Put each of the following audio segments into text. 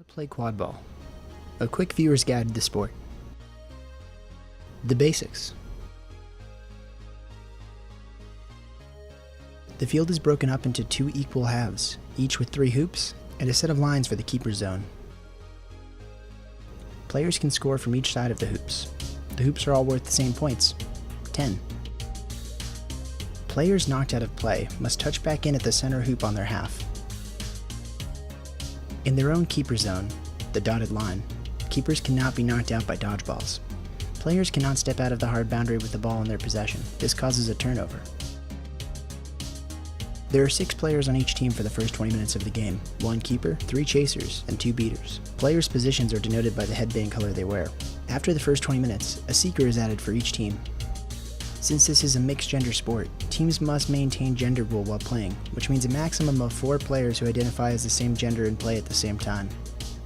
Play quadball. A quick viewer's guide to the sport. The basics. The field is broken up into two equal halves, each with 3 hoops and a set of lines for the keeper's zone. Players can score from each side of the hoops. The hoops are all worth the same points, 10. Players knocked out of play must touch back in at the center hoop on their half. In their own keeper zone, the dotted line, keepers cannot be knocked out by dodgeballs. Players cannot step out of the hard boundary with the ball in their possession. This causes a turnover. There are 6 players on each team for the first 20 minutes of the game, 1 keeper, 3 chasers, and 2 beaters. Players' positions are denoted by the headband color they wear. After the first 20 minutes, a seeker is added for each team. Since this is a mixed gender sport, teams must maintain gender rule while playing, which means a maximum of 4 players who identify as the same gender and play at the same time.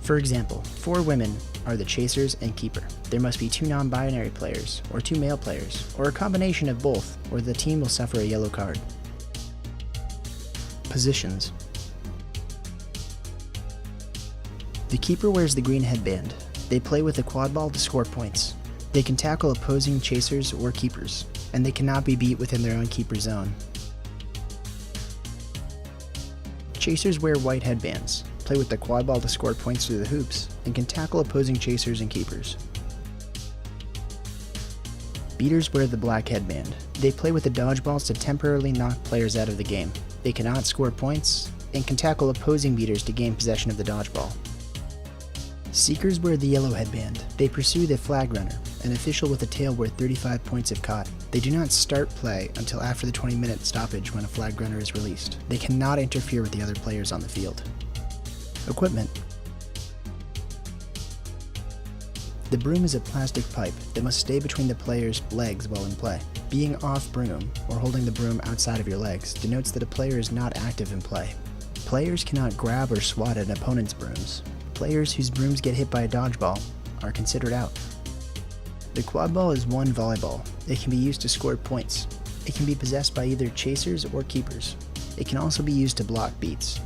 For example, 4 women are the chasers and keeper. There must be 2 non-binary players, or 2 male players, or a combination of both, or the team will suffer a yellow card. Positions. The keeper wears the green headband. They play with the quad ball to score points. They can tackle opposing chasers or keepers, and they cannot be beat within their own keeper zone. Chasers wear white headbands, play with the quad ball to score points through the hoops, and can tackle opposing chasers and keepers. Beaters wear the black headband. They play with the dodgeballs to temporarily knock players out of the game. They cannot score points, and can tackle opposing beaters to gain possession of the dodgeball. Seekers wear the yellow headband. They pursue the flag runner, an official with a tail worth 35 points if caught. They do not start play until after the 20-minute stoppage when a flag runner is released. They cannot interfere with the other players on the field. Equipment. The broom is a plastic pipe that must stay between the player's legs while in play. Being off broom, or holding the broom outside of your legs, denotes that a player is not active in play. Players cannot grab or swat at an opponent's brooms. Players whose brooms get hit by a dodgeball are considered out. The quad ball is one volleyball. It can be used to score points. It can be possessed by either chasers or keepers. It can also be used to block beats.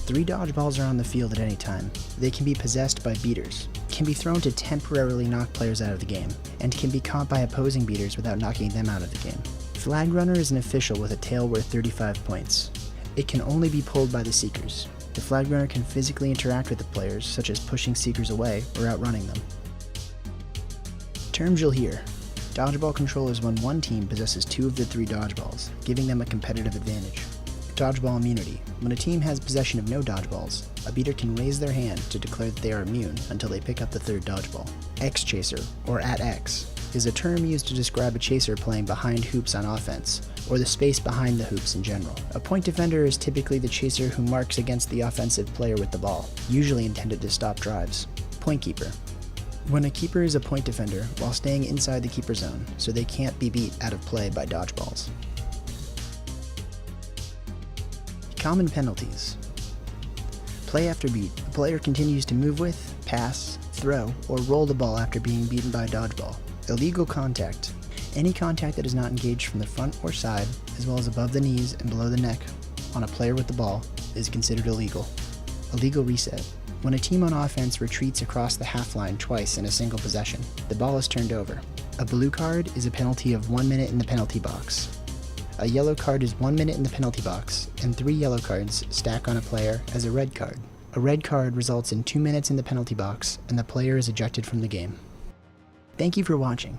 3 dodgeballs are on the field at any time. They can be possessed by beaters, can be thrown to temporarily knock players out of the game, and can be caught by opposing beaters without knocking them out of the game. Flag runner is an official with a tail worth 35 points. It can only be pulled by the seekers. The flag runner can physically interact with the players, such as pushing seekers away or outrunning them. Terms you'll hear. Dodgeball control is when one team possesses 2 of the 3 dodgeballs, giving them a competitive advantage. Dodgeball immunity. When a team has possession of no dodgeballs, a beater can raise their hand to declare that they are immune until they pick up the 3rd dodgeball. X-chaser, or at X, is a term used to describe a chaser playing behind hoops on offense, or the space behind the hoops in general. A point defender is typically the chaser who marks against the offensive player with the ball, usually intended to stop drives. Point keeper. When a keeper is a point defender while staying inside the keeper zone, so they can't be beat out of play by dodgeballs. Common penalties. Play after beat. A player continues to move with, pass, throw, or roll the ball after being beaten by a dodgeball. Illegal contact. Any contact that is not engaged from the front or side, as well as above the knees and below the neck, on a player with the ball, is considered illegal. Illegal reset. When a team on offense retreats across the half line twice in a single possession, the ball is turned over. A blue card is a penalty of 1 minute in the penalty box. A yellow card is 1 minute in the penalty box, and 3 yellow cards stack on a player as a red card. A red card results in 2 minutes in the penalty box, and the player is ejected from the game. Thank you for watching.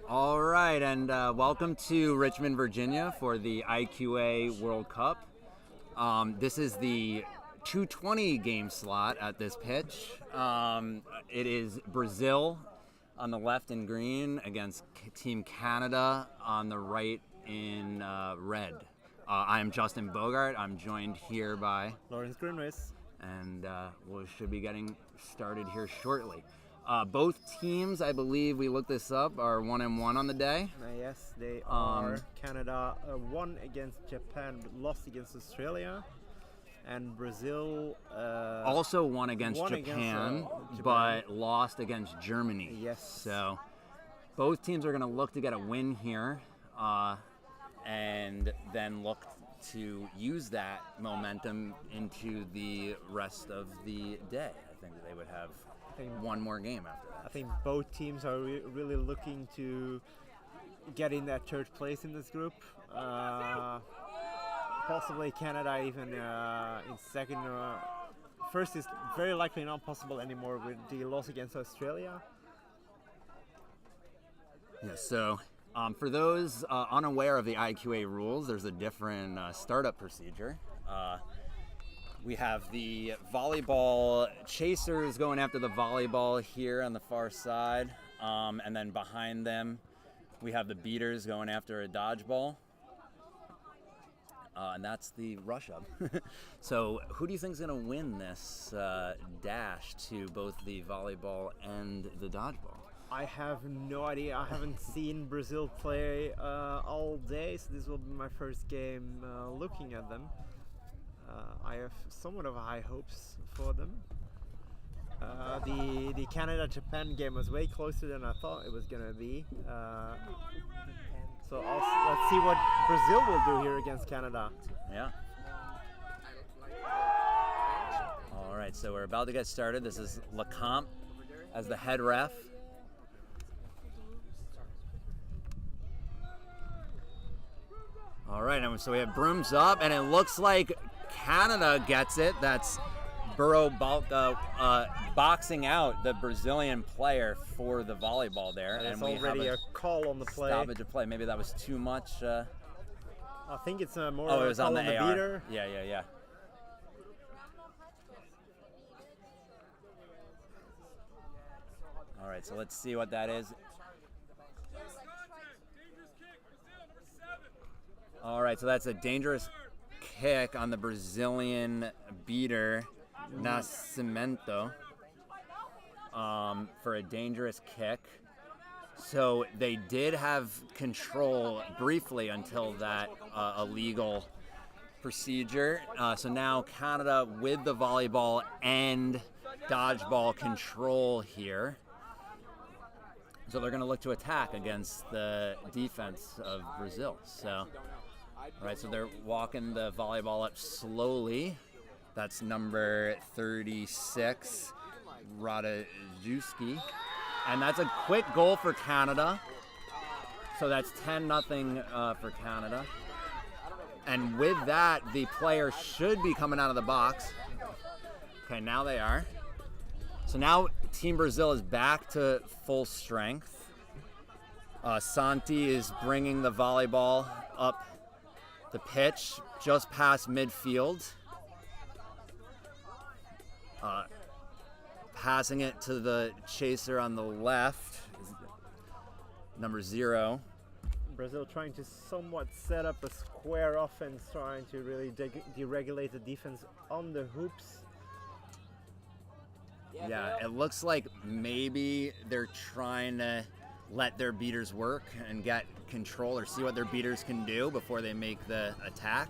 All right, and welcome to Richmond, Virginia for the IQA World Cup. This is the 2:20 game slot at this pitch. It is Brazil on the left in green against Team Canada on the right in red. I am Justin Bogart. I'm joined here by Lawrence Greenwich. And we should be getting started here shortly. Both teams, I believe we looked this up, are 1-1 on the day. Yes, they are. Canada won against Japan, but lost against Australia. And Brazil also won against Japan, but lost against Germany. Yes. So both teams are going to look to get a win here and then look to use that momentum into the rest of the day. I think they would have one more game after that. I think both teams are really looking to get in that third place in this group. Possibly Canada even in second. First is very likely not possible anymore with the loss against Australia. Yeah, so for those unaware of the IQA rules, there's a different startup procedure. We have the volleyball chasers going after the volleyball here on the far side, and then behind them we have the beaters going after a dodgeball, and that's the rush-up. So who do you think is going to win this dash to both the volleyball and the dodgeball? I have no idea. I haven't seen Brazil play all day, so this will be my first game looking at them. I have somewhat of high hopes for them. The Canada-Japan game was way closer than I thought it was going to be. So let's see what Brazil will do here against Canada. Yeah. All right, so we're about to get started. This is Lecomte as the head ref. All right, so we have brooms up, and it looks like Canada gets it. That's Burrow boxing out the Brazilian player for the volleyball there. And we already have a call on the play. Stoppage of play. Maybe that was too much. I think it's more it was on the AR. Beater. Yeah. All right, so let's see what that is. All right, so that's a dangerous kick on the Brazilian beater, Nascimento, for a dangerous kick. So they did have control briefly until that illegal procedure. So now Canada with the volleyball and dodgeball control here. So they're going to look to attack against the defense of Brazil. So. All right, so they're walking the volleyball up slowly. That's number 36, Radajewski. And that's a quick goal for Canada. So that's 10-0 for Canada. And with that, the players should be coming out of the box. Okay, now they are. So now Team Brazil is back to full strength. Santi is bringing the volleyball up the pitch just past midfield, passing it to the chaser on the left, number 0. Brazil trying to somewhat set up a square offense, trying to really deregulate the defense on the hoops. Yeah, it looks like maybe they're trying to let their beaters work and get control or see what their beaters can do before they make the attack.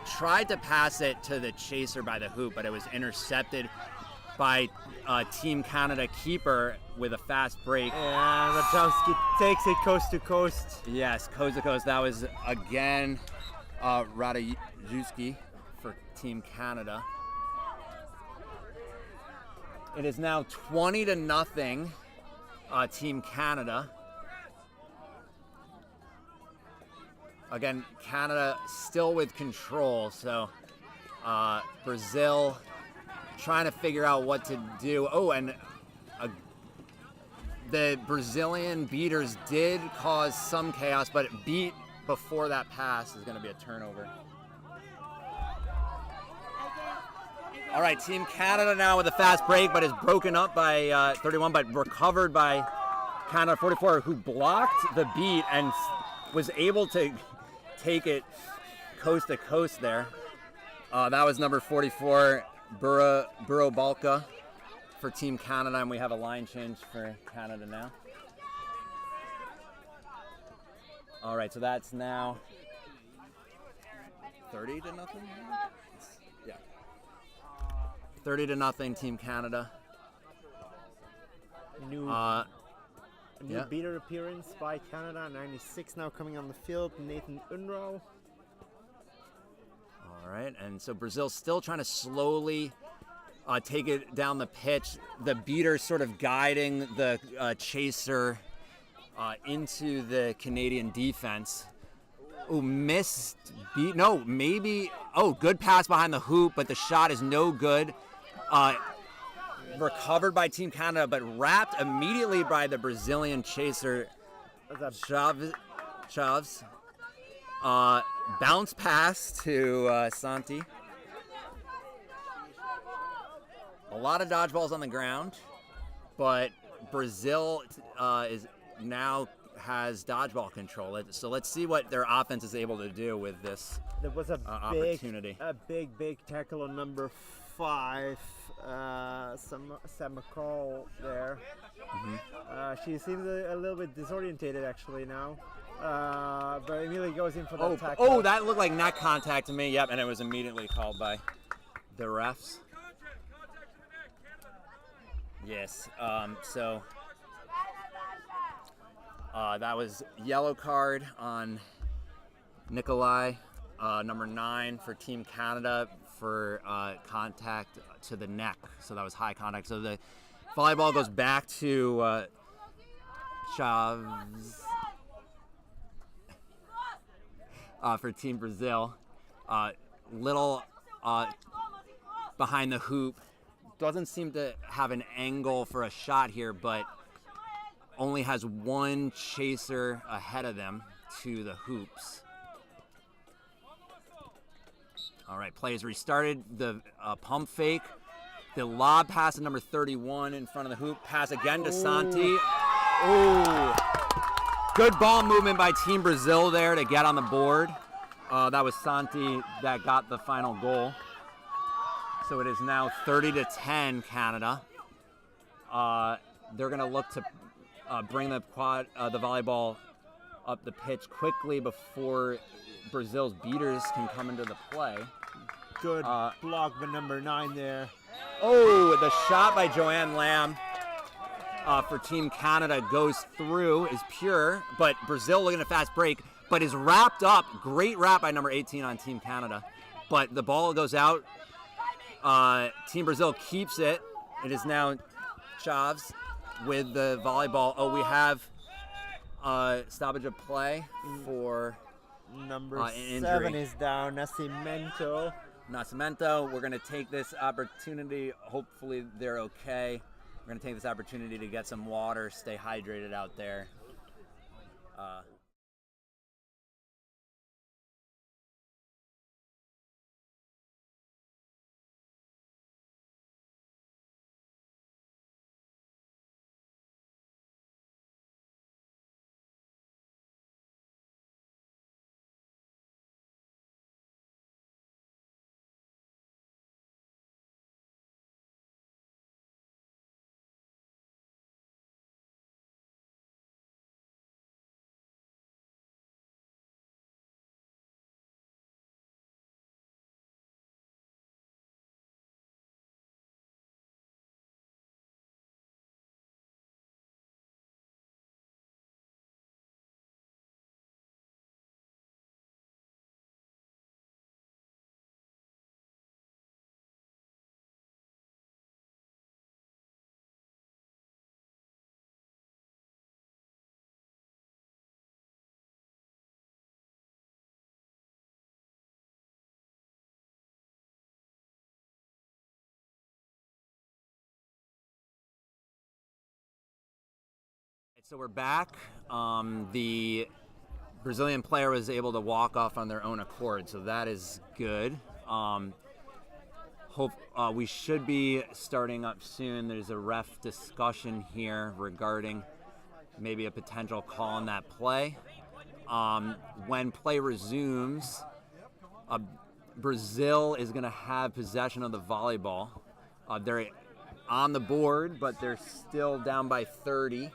Tried to pass it to the chaser by the hoop, but it was intercepted by Team Canada keeper with a fast break. And Radajewski takes it coast to coast. Yes, coast to coast. That was again Radajewski for Team Canada. It is now 20-0. Team Canada. Again, Canada still with control, so Brazil trying to figure out what to do. Oh, and the Brazilian beaters did cause some chaos, but beat before that pass is going to be a turnover. All right, Team Canada now with a fast break, but is broken up by 31, but recovered by Canada 44, who blocked the beat and was able to take it coast to coast there. That was number 44, Burro Balka for Team Canada, and we have a line change for Canada now. All right, so that's now 30 to nothing? Yeah. 30 to nothing, Team Canada. New beater appearance by Canada, 96 now coming on the field, Nathan Unruh. All right, and so Brazil's still trying to slowly take it down the pitch. The beater sort of guiding the chaser into the Canadian defense. Oh, missed beat. No, maybe. Oh, good pass behind the hoop, but the shot is no good. Recovered by Team Canada, but wrapped immediately by the Brazilian chaser, Chaves. Bounce pass to Santi. A lot of dodgeballs on the ground, but Brazil is now has dodgeball control. So let's see what their offense is able to do with this There was a opportunity. big tackle on number 5, Sam McCall there. She seems a little bit disorientated actually now, but immediately goes in for the tackle. Oh, that looked like neck contact to me. Yep, and it was immediately called by the refs. Yes, so that was yellow card on Nikolai, number 9 for Team Canada for contact to the neck. So that was high contact. So the volleyball goes back to Chaves for Team Brazil. Little behind the hoop. Doesn't seem to have an angle for a shot here, but only has one chaser ahead of them to the hoops. All right, play is restarted. The pump fake. The lob pass to number 31 in front of the hoop. Pass again to Santi. Oh, good ball movement by Team Brazil there to get on the board. That was Santi that got the final goal. So it is now 30 to 10 Canada. They're going to look to bring the volleyball up the pitch quickly before Brazil's beaters can come into the play. Good block by number 9 there. Oh, the shot by Joanne Lamb for Team Canada goes through, is pure, but Brazil looking at a fast break, but is wrapped up. Great wrap by number 18 on Team Canada. But the ball goes out. Team Brazil keeps it. It is now Chaves with the volleyball. Oh, we have stoppage of play for number 7 is down, Nascimento. We're going to take this opportunity. Hopefully they're okay. We're going to take this opportunity to get some water, stay hydrated out there. So we're back. The Brazilian player was able to walk off on their own accord, so that is good. We should be starting up soon. There's a ref discussion here regarding maybe a potential call on that play. When play resumes, Brazil is going to have possession of the volleyball. They're on the board, but they're still down by 30.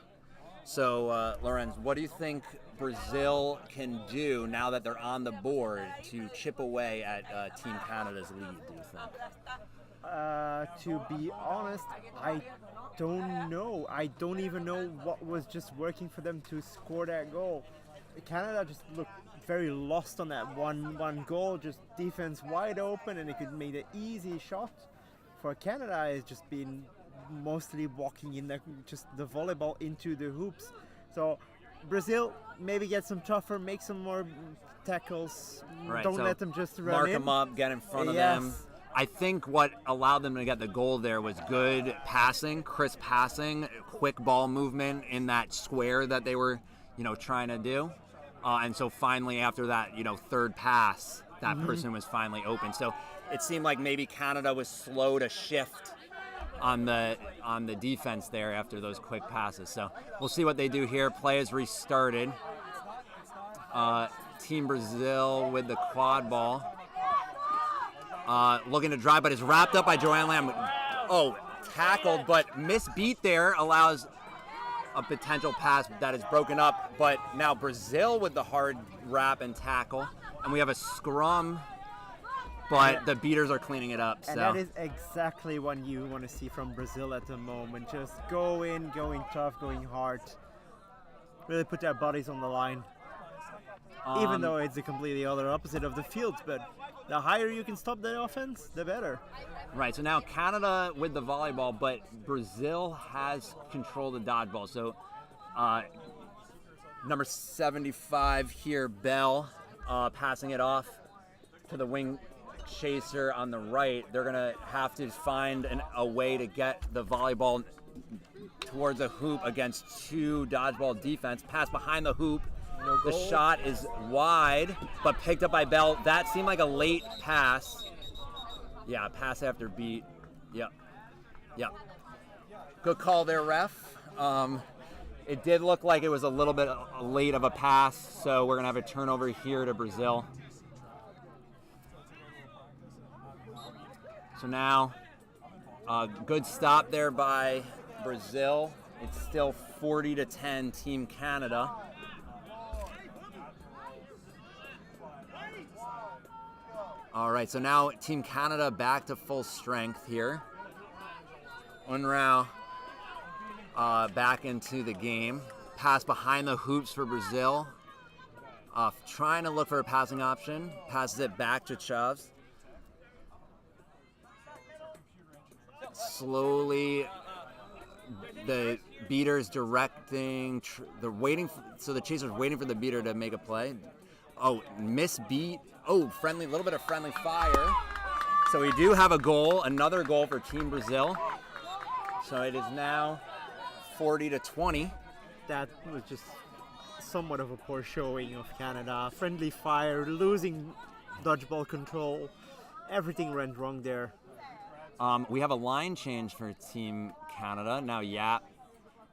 So, Lorenz, what do you think Brazil can do now that they're on the board to chip away at Team Canada's lead, do you think? To be honest, I don't know. I don't even know what was just working for them to score that goal. Canada just looked very lost on that one goal, just defense wide open, and they could make an easy shot. For Canada, it's just been mostly walking in just the volleyball into the hoops. So Brazil maybe get some tougher, make some more tackles. Right, Don't so let them just run mark in. them up, get in front of Yes. them. I think what allowed them to get the goal there was good passing, crisp passing, quick ball movement in that square that they were, trying to do. And so finally, after that, third pass, that person was finally open. So it seemed like maybe Canada was slow to shift on the defense there after those quick passes. So we'll see what they do here. Play is restarted. Team Brazil with the quad ball. Looking to drive, but is wrapped up by Joanne Lamb. Oh, tackled, but misbeat there allows a potential pass that is broken up. But now Brazil with the hard wrap and tackle. And we have a scrum, but the beaters are cleaning it up. And that is exactly what you want to see from Brazil at the moment. Just going tough, going hard. Really put their bodies on the line. Even though it's the completely other opposite of the field, but the higher you can stop the offense, the better. Right, so now Canada with the volleyball, but Brazil has control of the dodgeball. So number 75 here, Bell, passing it off to the wing chaser on the right. They're going to have to find a way to get the volleyball towards a hoop against two dodgeball defense. Pass behind the hoop. No The goal. shot is wide, but picked up by Bell. That seemed like a late pass. Yeah, pass after beat. Yep. Good call there, ref. It did look like it was a little bit late of a pass, so we're going to have a turnover here to Brazil. So now, good stop there by Brazil. It's still 40-10 Team Canada. All right, so now Team Canada back to full strength here. Unrau back into the game. Pass behind the hoops for Brazil. Trying to look for a passing option. Passes it back to Chavs. Slowly, the beater's directing. So the chaser's waiting for the beater to make a play. Oh, misbeat. Oh, little bit of friendly fire. So we do have a goal, another goal for Team Brazil. So it is now 40-20. That was just somewhat of a poor showing of Canada. Friendly fire, losing dodgeball control. Everything went wrong there. We have a line change for Team Canada. Now Yap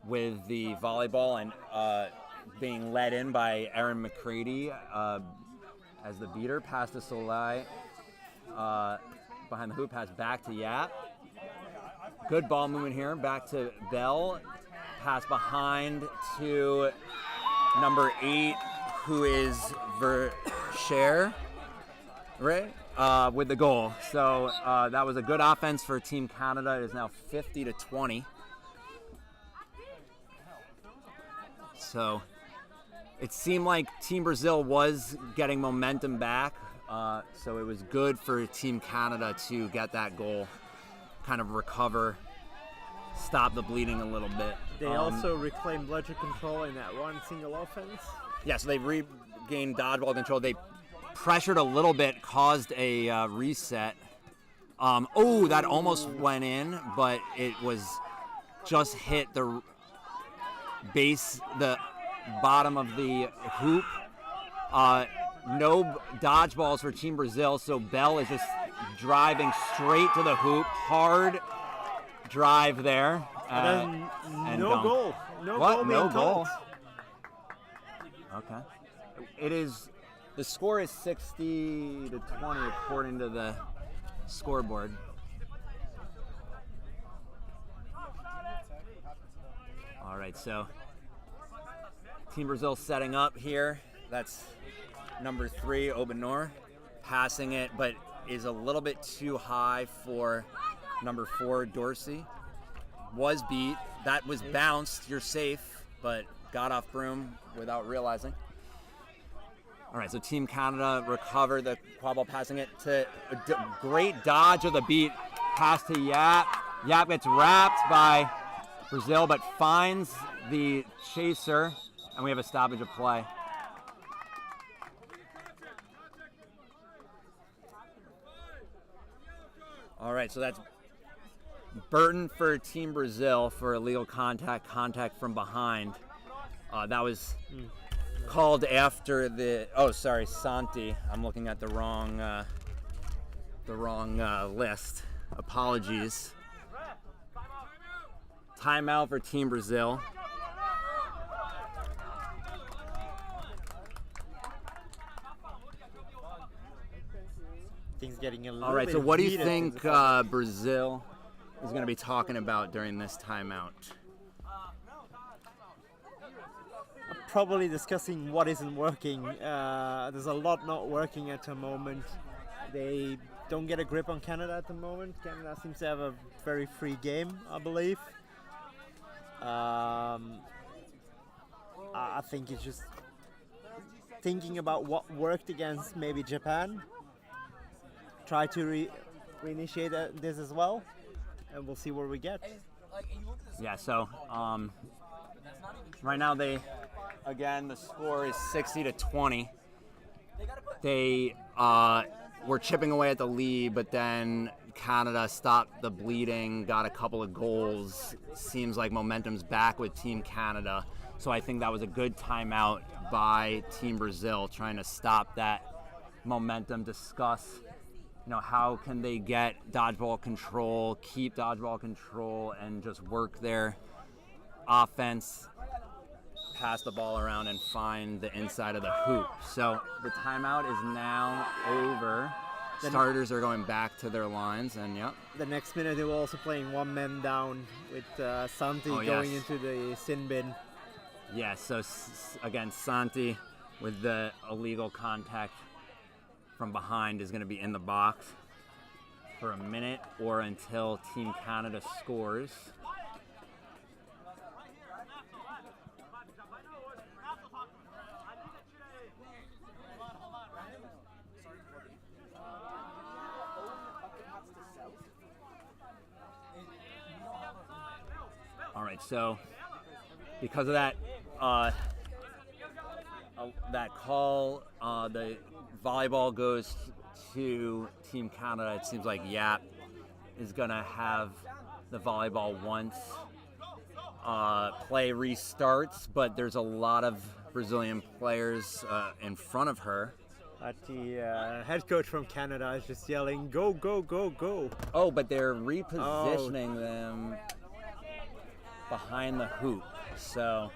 with the volleyball and being led in by Aaron McCready as the beater. Pass to Soleil. Behind the hoop, pass back to Yap. Good ball movement here. Back to Bell. Pass behind to number 8, who is Vercher, right? With the goal. So that was a good offense for Team Canada. It is now 50-20. So it seemed like Team Brazil was getting momentum back. So it was good for Team Canada to get that goal, kind of recover, stop the bleeding a little bit. They also reclaimed bludger control in that one single offense. Yeah, so they regained dodgeball control. They pressured a little bit, caused a reset. That almost went in, but it was just hit the the bottom of the hoop. No dodgeballs for Team Brazil, so Bell is just driving straight to the hoop. Hard drive there. And no dunk. goal. No What? goal No being goal? called. Okay. It is. The score is 60-20 according to the scoreboard. All right, so Team Brazil setting up here. That's number 3, Obenor, passing it, but is a little bit too high for number 4, Dorsey. Was beat. That was bounced. You're safe, but got off broom without realizing. All right, so Team Canada recovered the Quadball, passing it to a great dodge of the beat. Pass to Yap. Yap gets wrapped by Brazil, but finds the chaser, and we have a stoppage of play. All right, so that's Burton for Team Brazil for illegal contact from behind. That was called after the. Oh, sorry, Santi. I'm looking at the wrong list. Apologies. Timeout for Team Brazil. Things getting a little All right, bit so what do you heated think in the final. Brazil is going to be talking about during this timeout? Probably discussing what isn't working. There's a lot not working at the moment. They don't get a grip on Canada at the moment. Canada seems to have a very free game, I believe. I think it's just thinking about what worked against maybe Japan. Try to reinitiate this as well, and we'll see where we get. Yeah, so right now the score is 60-20. They were chipping away at the lead, but then Canada stopped the bleeding, got a couple of goals. Seems like momentum's back with Team Canada. So I think that was a good timeout by Team Brazil, trying to stop that momentum, discuss, how can they get dodgeball control, keep dodgeball control, and just work their offense, pass the ball around, and find the inside of the hoop. So the timeout is now over. Starters are going back to their lines, and The next minute they were also playing one man down with Santi going into the sin bin. Yeah, so again, Santi with the illegal contact from behind is going to be in the box for a minute or until Team Canada scores. All right, so because of that call, the volleyball goes to Team Canada. It seems like Yap is gonna have the volleyball once play restarts, but there's a lot of Brazilian players in front of her. The head coach from Canada is just yelling, "Go, go, go, go!" Oh, but they're repositioning them behind the hoop, so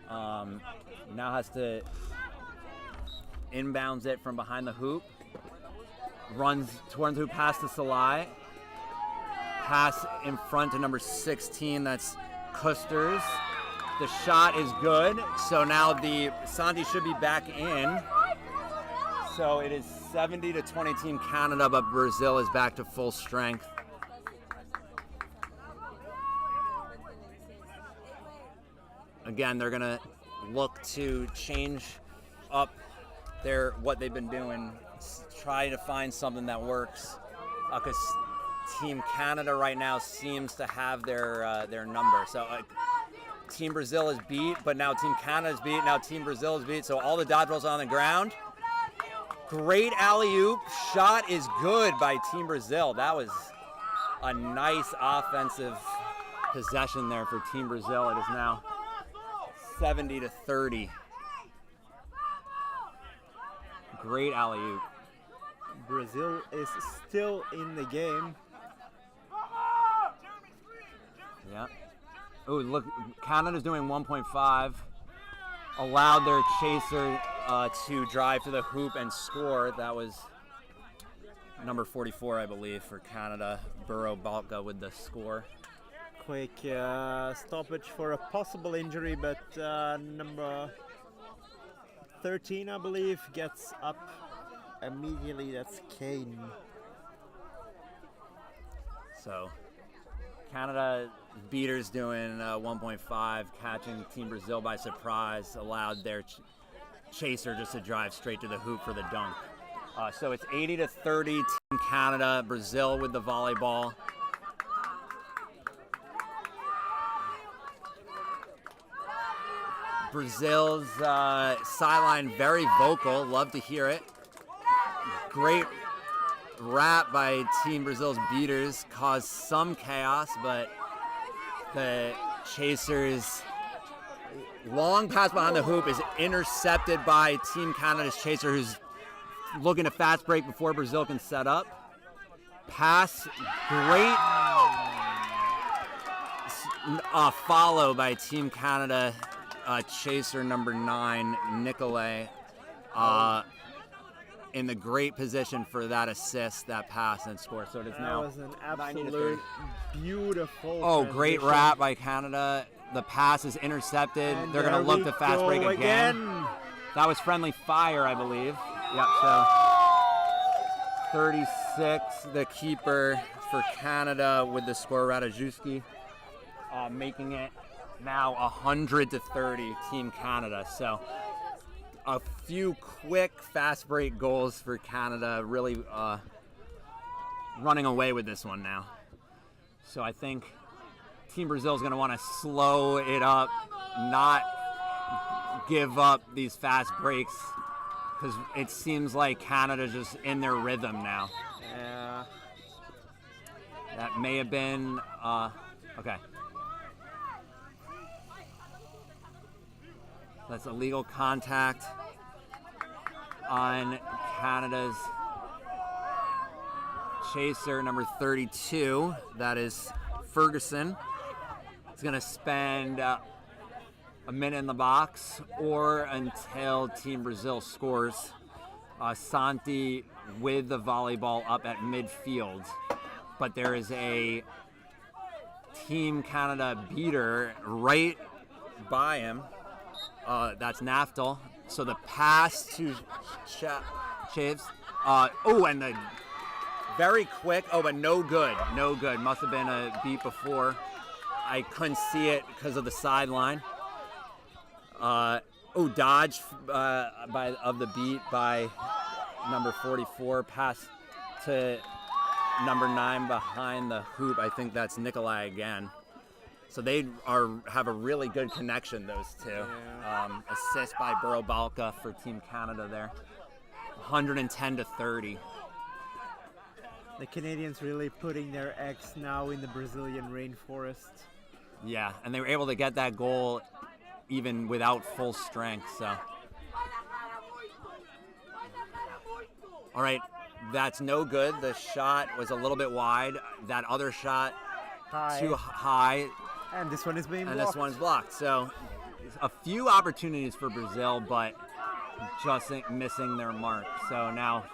now has to inbounds it from behind the hoop, runs towards the hoop, pass to Salai, pass in front to number 16, that's Kusters. The shot is good, so now the Santi should be back in. So it is 70-20 Team Canada, but Brazil is back to full strength. Again, they're gonna look to change up what they've been doing, try to find something that works, because Team Canada right now seems to have their number. So Team Brazil is beat, but now Team Canada is beat, now Team Brazil is beat, so all the dodgeballs on the ground. Great alley-oop, shot is good by Team Brazil. That was a nice offensive possession there for Team Brazil. It is now 70-30. Great alley-oop. Brazil is still in the game. Yeah. Oh, look, Canada's doing 1.5. Allowed their chaser to drive to the hoop and score. That was number 44, I believe, for Canada. Burrow Balka with the score. Quick stoppage for a possible injury, but number 13, I believe, gets up immediately. That's Kane. So Canada beaters doing 1.5, catching Team Brazil by surprise, allowed their chaser just to drive straight to the hoop for the dunk. So it's 80-30 Team Canada, Brazil with the volleyball. Brazil's sideline very vocal, love to hear it. Great rap by Team Brazil's beaters caused some chaos, but the chasers' long pass behind the hoop is intercepted by Team Canada's chaser, who's looking to fast break before Brazil can set up. Pass, great follow by Team Canada chaser number 9, Nicolay, in the great position for that assist, that pass, and score. So it is now. That was an absolute beautiful. Oh, great transition. wrap by Canada. The pass is intercepted. And They're going to look to fast break again. That was friendly fire, I believe. Yep, so 36, the keeper for Canada with the score, Radajewski, making it now 100-30 Team Canada. So a few quick fast break goals for Canada, really running away with this one now. So I think Team Brazil is going to want to slow it up, not give up these fast breaks, because it seems like Canada's just in their rhythm now. Yeah. That may have been, okay. That's illegal contact on Canada's chaser, number 32. That is Ferguson. He's going to spend a minute in the box or until Team Brazil scores. Santi with the volleyball up at midfield. But there is a Team Canada beater right by him. That's Naftal. So the pass to Chaves. And the very quick. Oh, but no good. No good. Must have been a beat before. I couldn't see it because of the sideline. Dodge of the beat by number 44. Pass to number 9 behind the hoop. I think that's Nicolay again. So they have a really good connection, those two. Yeah. Assist by Burrow Balka for Team Canada there. 110-30. The Canadians really putting their eggs now in the Brazilian rainforest. Yeah, and they were able to get that goal even without full strength. So, all right, that's no good. The shot was a little bit wide. That other shot too high. And this one is being blocked. And this one's blocked. So a few opportunities for Brazil, but just missing their mark. So now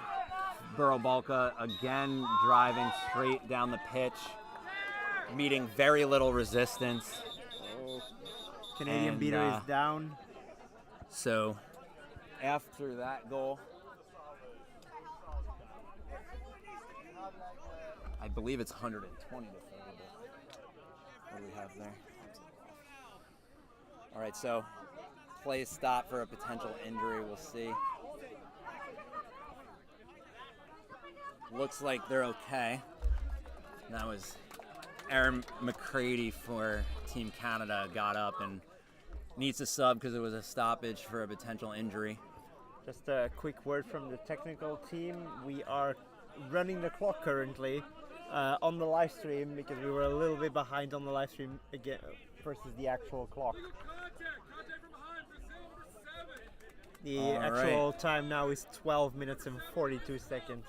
Burrow Balka again driving straight down the pitch, meeting very little resistance. Canadian beater is down. So after that goal, I believe it's 120 to 30. What do we have there? All right, so play stop for a potential injury. We'll see. Looks like they're okay. That was Aaron McCready for Team Canada got up and needs to sub because it was a stoppage for a potential injury. Just a quick word from the technical team. We are running the clock currently on the live stream because we were a little bit behind on the live stream again versus the actual clock. The All actual time now is 12 minutes and 42 seconds.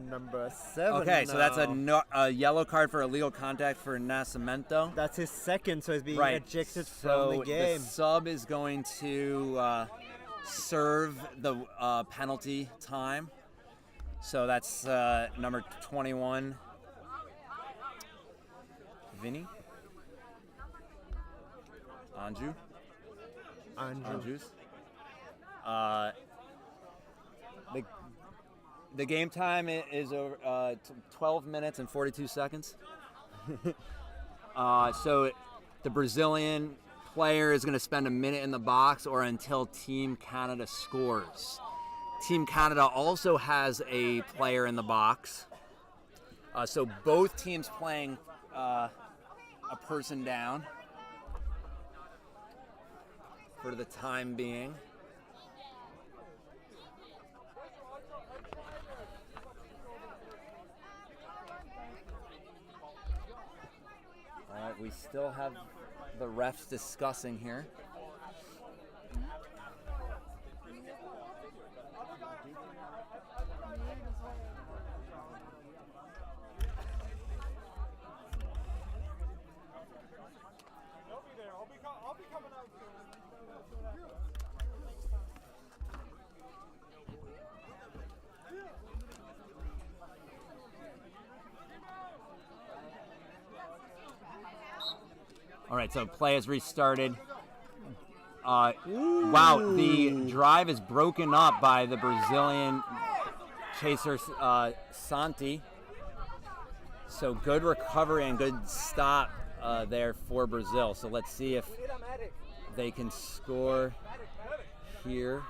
Number 7. Okay, so that's now. a yellow card for illegal contact for Nascimento. That's his second, so he's being Right. ejected So from the game. the sub is going to serve the penalty time. So that's number 21, Vinny. Anju. Andrew. Anjus. The game time is over 12 minutes and 42 seconds. So the Brazilian player is going to spend a minute in the box or until Team Canada scores. Team Canada also has a player in the box. So both teams playing a person down for the time being. All right, we still have the refs discussing here. All right, so play has restarted. Wow, the drive is broken up by the Brazilian chaser Santi. So good recovery and good stop there for Brazil. So let's see if they can score here.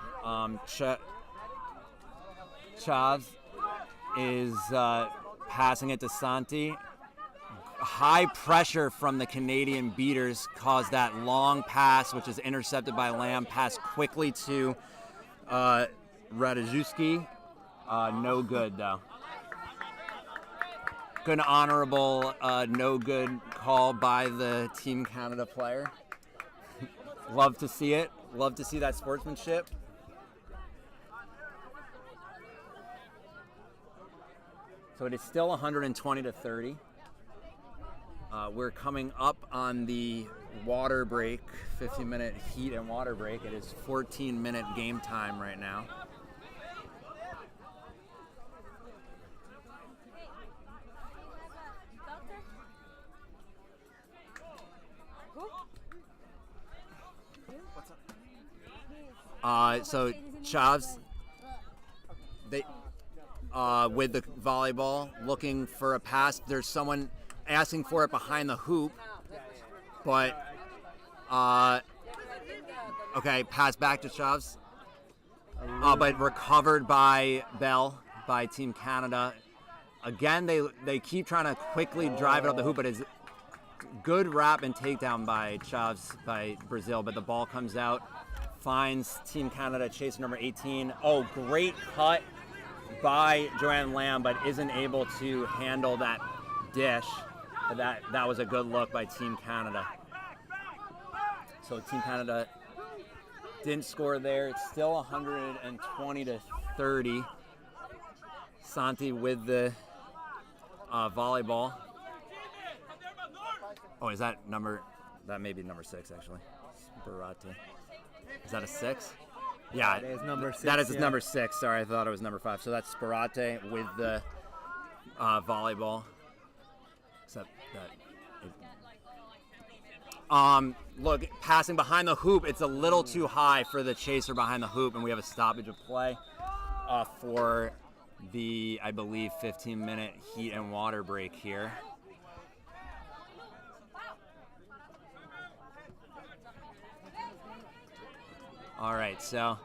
Chaves is passing it to Santi. High pressure from the Canadian beaters caused that long pass, which is intercepted by Lamb. Pass quickly to Radajewski. No good, though. Good honorable no good call by the Team Canada player. Love to see it. Love to see that sportsmanship. So it is still 120-30. We're coming up on the water break, 15-minute heat and water break. It is 14-minute game time right now. So Chaves, they with the volleyball, looking for a pass. There's someone asking for it behind the hoop, but okay, pass back to Chaves, but recovered by Bell by Team Canada. Again, they keep trying to quickly drive it up the hoop, but it's good wrap and takedown by Chaves by Brazil, but the ball comes out, finds Team Canada chaser number 18. Oh, great cut by Joanne Lamb, but isn't able to handle that dish. But that was a good look by Team Canada. So Team Canada didn't score there. It's still 120-30. Santi with the volleyball. Oh, is that number? That may be number 6 actually. Sperate. Is that a 6? Yeah, That is number 6. that is number 6. Sorry, I thought it was number 5. So that's Sperate with the volleyball. Except that. Look, passing behind the hoop, it's a little too high for the chaser behind the hoop, and we have a stoppage of play for the, I believe, 15-minute heat and water break here. All right, so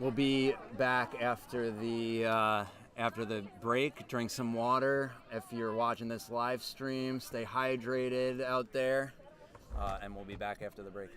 we'll be back after the break. Drink some water. If you're watching this live stream, stay hydrated out there, and we'll be back after the break.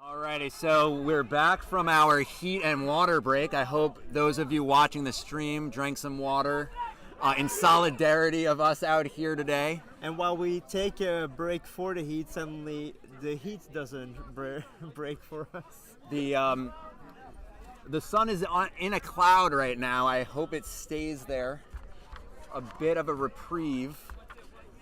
Alrighty, so we're back from our heat and water break. I hope those of you watching the stream drank some water in solidarity of us out here today. And while we take a break for the heat, suddenly the heat doesn't break for us. The sun is in a cloud right now. I hope it stays there. A bit of a reprieve,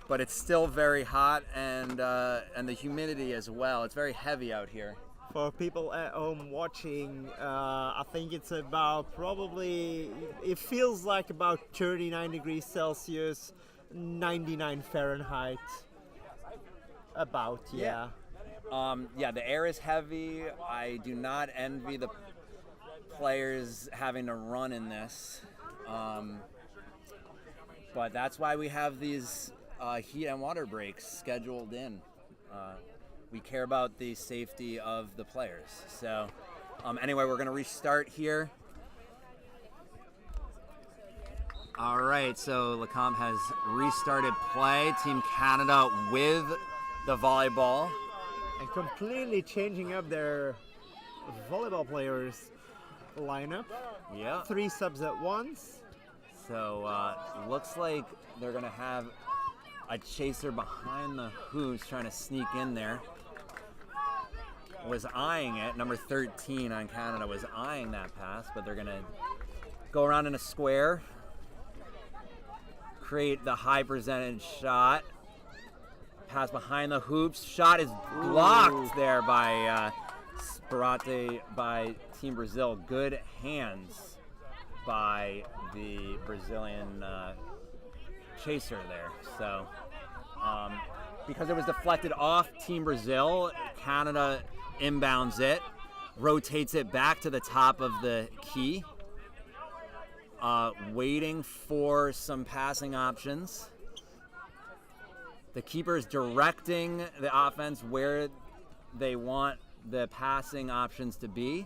but it's still very hot, and the humidity as well. It's very heavy out here. For people at home watching, I think it's about probably, it feels like about 39 degrees Celsius, 99 Fahrenheit. About, yeah. Yeah, the air is heavy. I do not envy the players having to run in this. But that's why we have these heat and water breaks scheduled in. We care about the safety of the players. So anyway, we're going to restart here. All right, so Lecomte has restarted play. Team Canada with the volleyball. And completely changing up their volleyball players' lineup. Yeah. 3 subs at once. So looks like they're going to have a chaser behind the hoops trying to sneak in there. Was eyeing it. Number 13 on Canada was eyeing that pass, but they're going to go around in a square, create the high percentage shot, pass behind the hoops. Shot is blocked there by Sperate by Team Brazil. Good hands by the Brazilian chaser there. So because it was deflected off Team Brazil, Canada inbounds it, rotates it back to the top of the key, waiting for some passing options. The keeper is directing the offense where they want the passing options to be.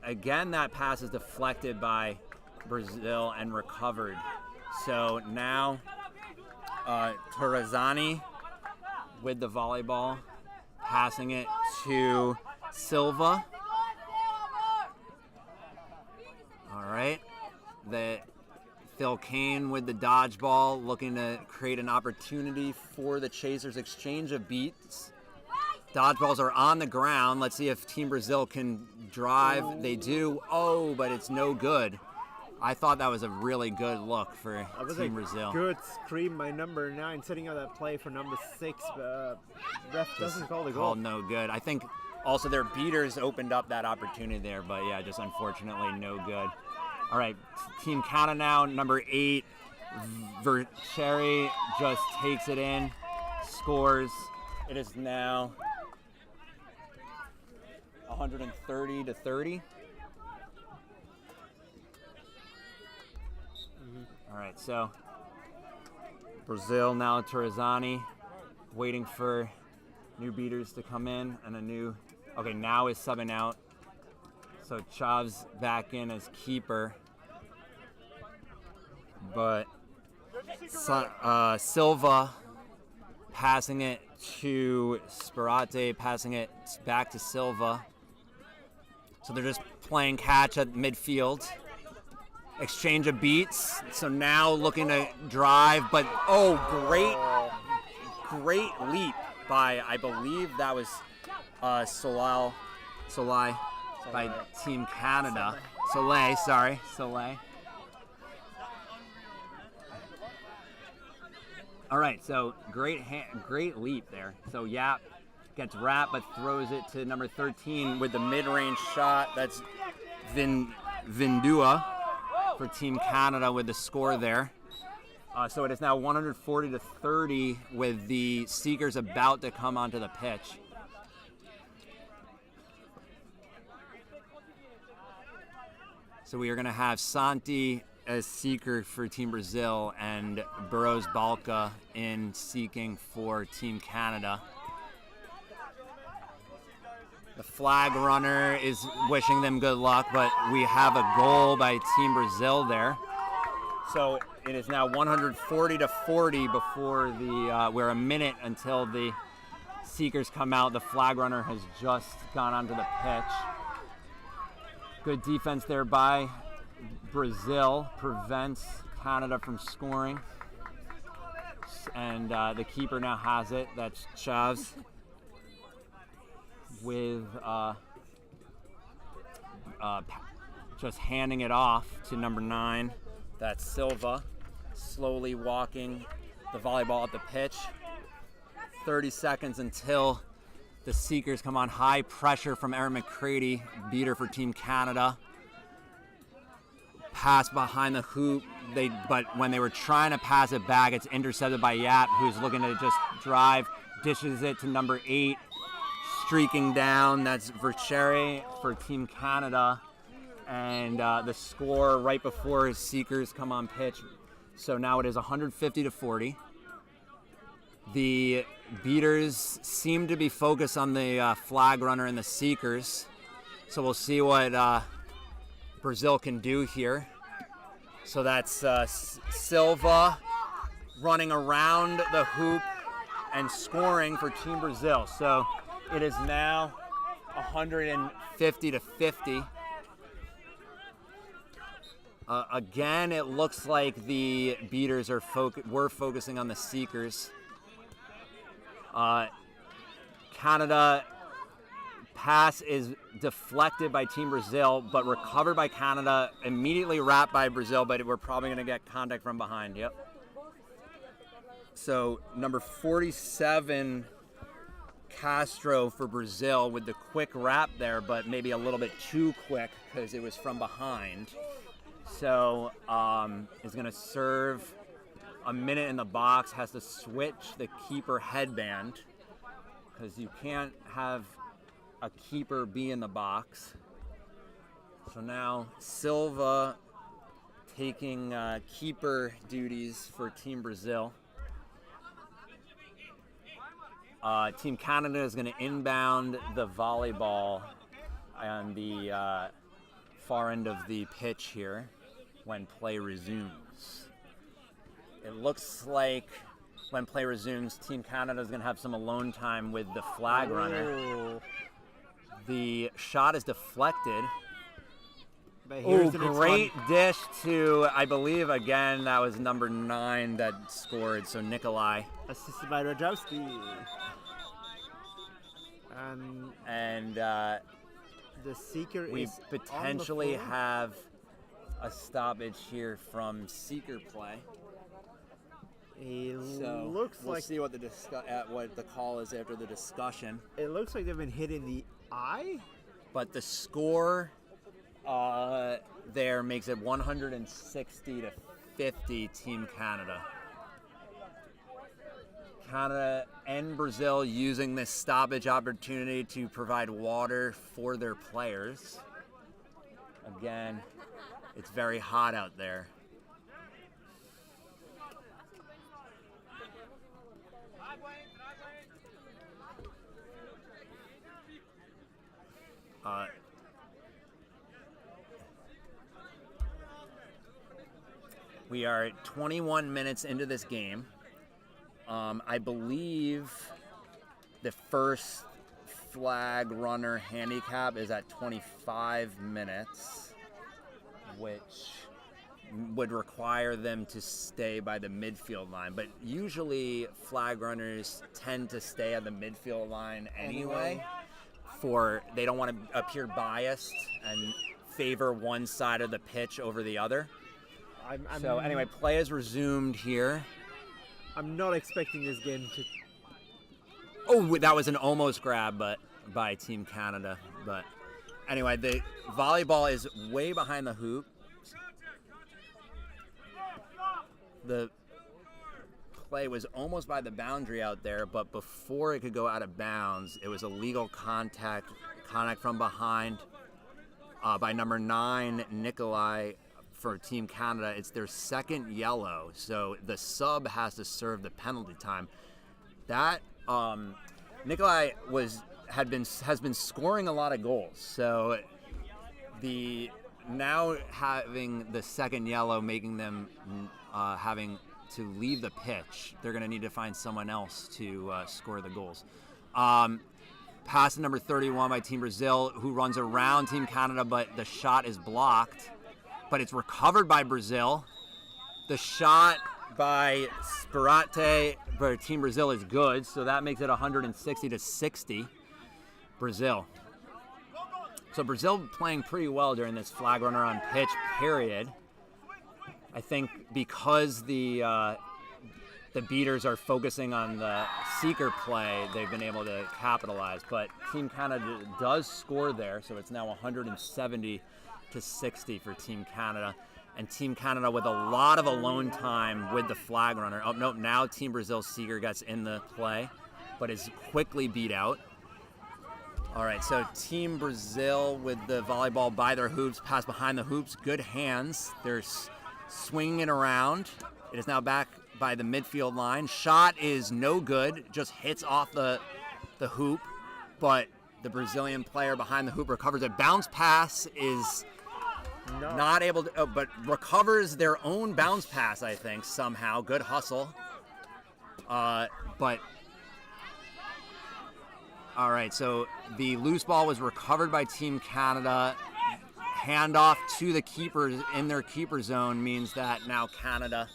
Again, that pass is deflected by Brazil and recovered. So now Torresani with the volleyball, passing it to Silva. All right. Phil Kane with the dodgeball, looking to create an opportunity for the Chasers. Exchange of beats. Dodgeballs are on the ground. Let's see if Team Brazil can drive. They do. Oh, but it's no good. I thought that was a really good look for Team Brazil. Good screen by number 9, setting up that play for number 6. Ref doesn't call the goal. No good. I think also their beaters opened up that opportunity there, but yeah, just unfortunately no good. All right, Team Canada now, number 8. Vercheri just takes it in, scores. It is now 130-30. All right, so Brazil now, Torresani, waiting for new beaters to come in and a new, okay, now is subbing out. So Chav's back in as keeper. But Silva passing it to Sperate, passing it back to Silva. So they're just playing catch at midfield. Exchange of beats. So now looking to drive, but great leap by, I believe that was Solai by Team Canada. Soleil. All right, so great leap there. So Yap gets wrapped, but throws it to number 13 with the mid-range shot. That's Vindua for Team Canada with the score there. So it is now 140-30 with the Seekers about to come onto the pitch. So we are going to have Santi as seeker for Team Brazil and Burrows Balka in seeking for Team Canada. The flag runner is wishing them good luck, but we have a goal by Team Brazil there. So it is now 140-40 before we're a minute until the Seekers come out. The flag runner has just gone onto the pitch. Good defense there by Brazil. Prevents Canada from scoring. And the keeper now has it. That's Chaves with just handing it off to number 9. That's Silva, slowly walking the volleyball at the pitch. 30 seconds until the Seekers come on. High pressure from Erin McCready, beater for Team Canada. Pass behind the hoop, but when they were trying to pass it back, it's intercepted by Yap, who's looking to just drive, dishes it to number 8, streaking down. That's Vercheri for Team Canada. And the score right before his Seekers come on pitch. So now it is 150-40. The beaters seem to be focused on the flag runner and the Seekers. So we'll see what Brazil can do here. So that's Silva running around the hoop and scoring for Team Brazil. So it is now 150-50. Again, it looks like the beaters were focusing on the Seekers. Canada pass is deflected by Team Brazil, but recovered by Canada, immediately wrapped by Brazil, but we're probably going to get contact from behind. Yep. So number 47, Castro for Brazil with the quick wrap there, but maybe a little bit too quick because it was from behind. So is going to serve a minute in the box, has to switch the keeper headband because you can't have a keeper be in the box. So now Silva taking keeper duties for Team Brazil. Team Canada is going to inbound the volleyball on the far end of the pitch here when play resumes. It looks like when play resumes, Team Canada is going to have some alone time with the flag runner. The shot is deflected. Oh, great dish to, I believe, again, that was number 9 that scored, so Nikolai. Assisted by Rajowski. And the Seeker we is potentially on the floor. have a stoppage here from Seeker play. So looks we'll like see what the call is after the discussion. it looks like they've been hit in the eye. But the score there makes it 160-50 Team Canada. Canada and Brazil using this stoppage opportunity to provide water for their players. Again, it's very hot out there. We are 21 minutes into this game. I believe the first flag runner handicap is at 25 minutes, which would require them to stay by the midfield line. But usually flag runners tend to stay at the midfield line anyway. They don't want to appear biased and favor one side of the pitch over the other. So anyway, play is resumed here. I'm not expecting this game to... Oh, that was an almost grab by Team Canada. But anyway, the volleyball is way behind the hoop. The play was almost by the boundary out there, but before it could go out of bounds, it was a legal contact from behind by number 9, Nikolai, for Team Canada. It's their second yellow, so the sub has to serve the penalty time. That Nikolai has been scoring a lot of goals, so now having the second yellow, making them having to leave the pitch, they're going to need to find someone else to score the goals. Pass to number 31 by Team Brazil, who runs around Team Canada, but the shot is blocked. But it's recovered by Brazil. The shot by Sperate for Team Brazil is good, so that makes it 160-60 Brazil. So Brazil playing pretty well during this flag runner on pitch period. I think because the beaters are focusing on the seeker play, they've been able to capitalize. But Team Canada does score there, so it's now 170-60 for Team Canada. And Team Canada with a lot of alone time with the flag runner. Oh, no, now Team Brazil's seeker gets in the play, but is quickly beat out. All right, so Team Brazil with the volleyball by their hoops, pass behind the hoops, good hands. They're swinging it around. It is now back by the midfield line. Shot is no good, just hits off the hoop, but the Brazilian player behind the hoop recovers it. Bounce pass is not able to, but recovers their own bounce pass, I think, somehow. Good hustle. But all right, so the loose ball was recovered by Team Canada. Handoff to the keepers in their keeper zone means that now Canada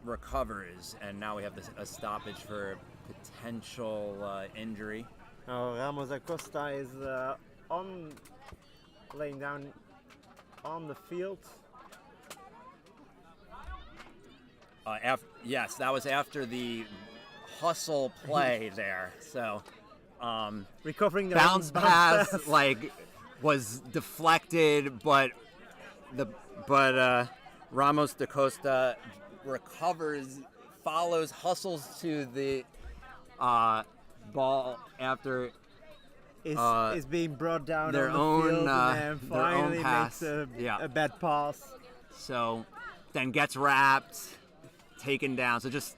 recovers, and now we have a stoppage for potential injury. Ramos Acosta is laying down on the field. Yes, that was after the hustle play there. So recovering the bounce pass was deflected, but Ramos da Costa recovers, follows, hustles to the ball after is being brought down their on the own field, and then finally own pass. makes a bad pass. So then gets wrapped, taken down. So just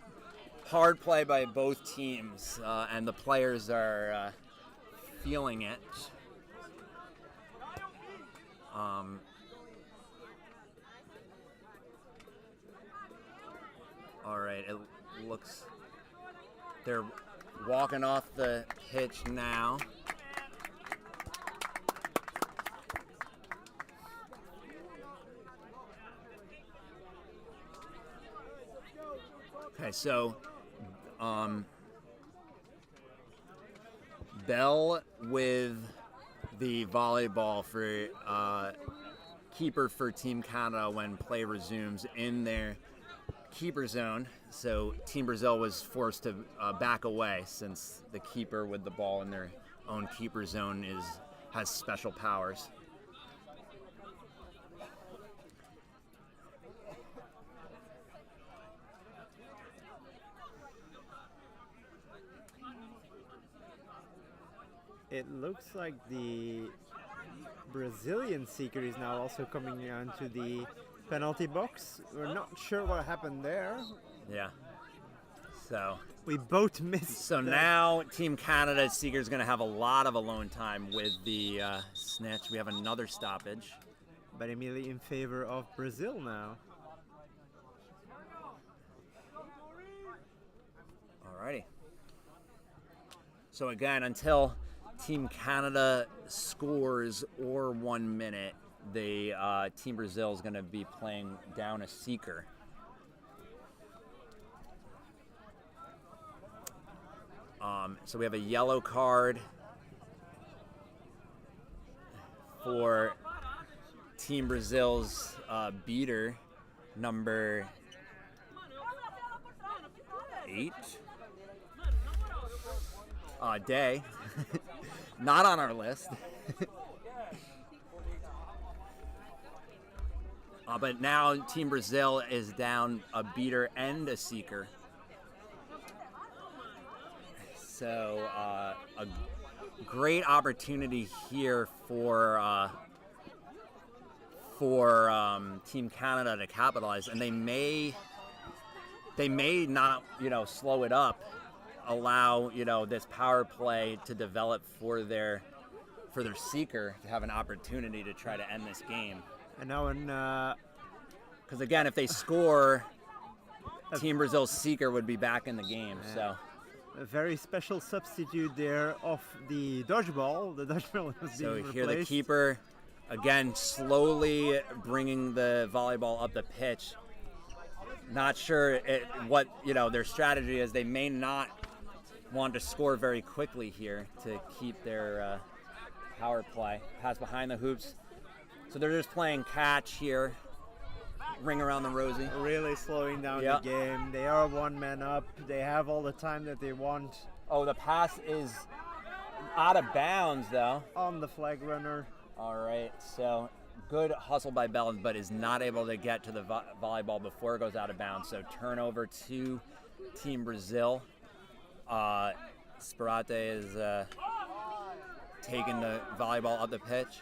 hard play by both teams, and the players are feeling it. All right, it looks they're walking off the pitch now. Okay, so Bell with the volleyball for keeper for Team Canada when play resumes in their keeper zone. So Team Brazil was forced to back away since the keeper with the ball in their own keeper zone has special powers. It looks like the Brazilian seeker is now also coming onto the penalty box. We're not sure what happened there. Yeah. So we both missed. So now Team Canada seeker is going to have a lot of alone time with the snitch. We have another stoppage, but immediately in favor of Brazil now. Alrighty. So again, until Team Canada scores or 1 minute, the Team Brazil is going to be playing down a seeker. So we have a yellow card for Team Brazil's beater, number 8. Day. Not on our list. But now Team Brazil is down a beater and a seeker. So a great opportunity here for Team Canada to capitalize, and they may not, slow it up, allow this power play to develop for their seeker to have an opportunity to try to end this game. And now because again, if they score, Team Brazil's seeker would be back in the game. So a very special substitute there of the dodgeball. The dodgeball has So been here replaced. the keeper, again, slowly bringing the volleyball up the pitch. Not sure what their strategy is. They may not want to score very quickly here to keep their power play. Pass behind the hoops. So they're just playing catch here. Ring around the rosy. Really slowing down the game. They are one man up. They have all the time that they want. Oh, the pass is out of bounds though. On the flag runner. All right, so good hustle by Bell, but is not able to get to the volleyball before it goes out of bounds. So turnover to Team Brazil. Sparate is taking the volleyball up the pitch.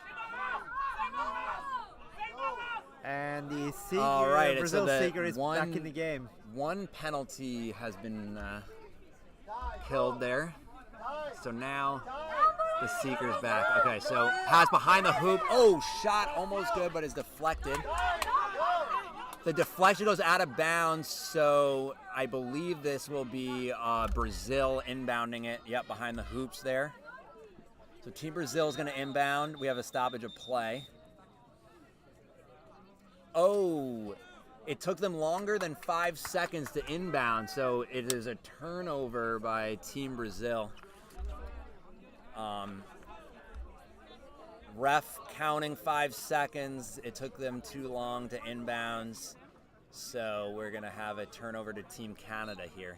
And the Seeker, All right, Brazil so Seeker is back in the game. One penalty has been killed there. So now the Seeker's back. Okay, so pass behind the hoop. Oh, shot almost good, but is deflected. The deflection goes out of bounds, so I believe this will be Brazil inbounding it. Yep, behind the hoops there. So Team Brazil is going to inbound. We have a stoppage of play. Oh, it took them longer than 5 seconds to inbound, so it is a turnover by Team Brazil. Ref counting 5 seconds. It took them too long to inbounds, so we're going to have a turnover to Team Canada here.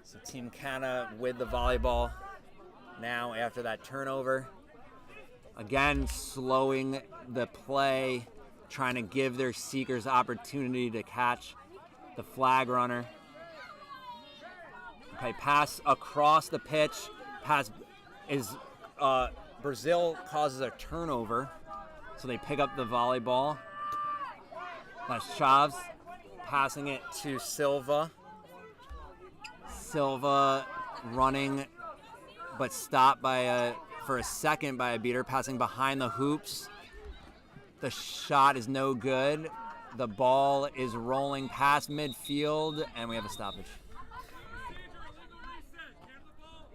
So Team Canada with the volleyball now after that turnover. Again, slowing the play, trying to give their Seekers opportunity to catch the flag runner. Okay, pass across the pitch. Pass is Brazil causes a turnover, so they pick up the volleyball. That's Chaves passing it to Silva. Silva running, but stopped for a second by a beater, passing behind the hoops. The shot is no good. The ball is rolling past midfield, and we have a stoppage.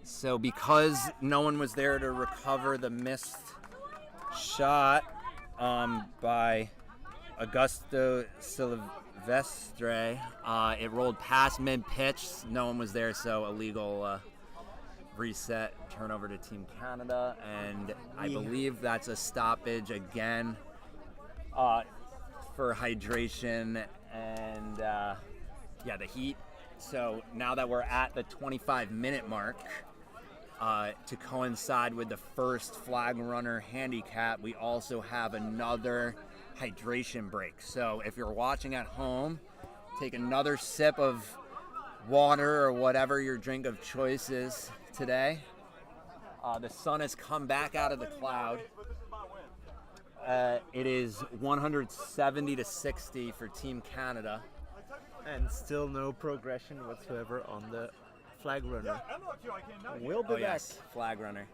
So because no one was there to recover the missed shot by Augusto Silvestre, it rolled past mid-pitch. No one was there, so illegal reset, turnover to Team Canada, and I believe that's a stoppage again for hydration and the heat. So now that we're at the 25-minute mark, to coincide with the first flag runner handicap, we also have another hydration break. So if you're watching at home, take another sip of water or whatever your drink of choice is today. The sun has come back out of the cloud. It is 170 to 60 for Team Canada. And still no progression whatsoever on the flag runner. We'll be back. Yes, flag runner.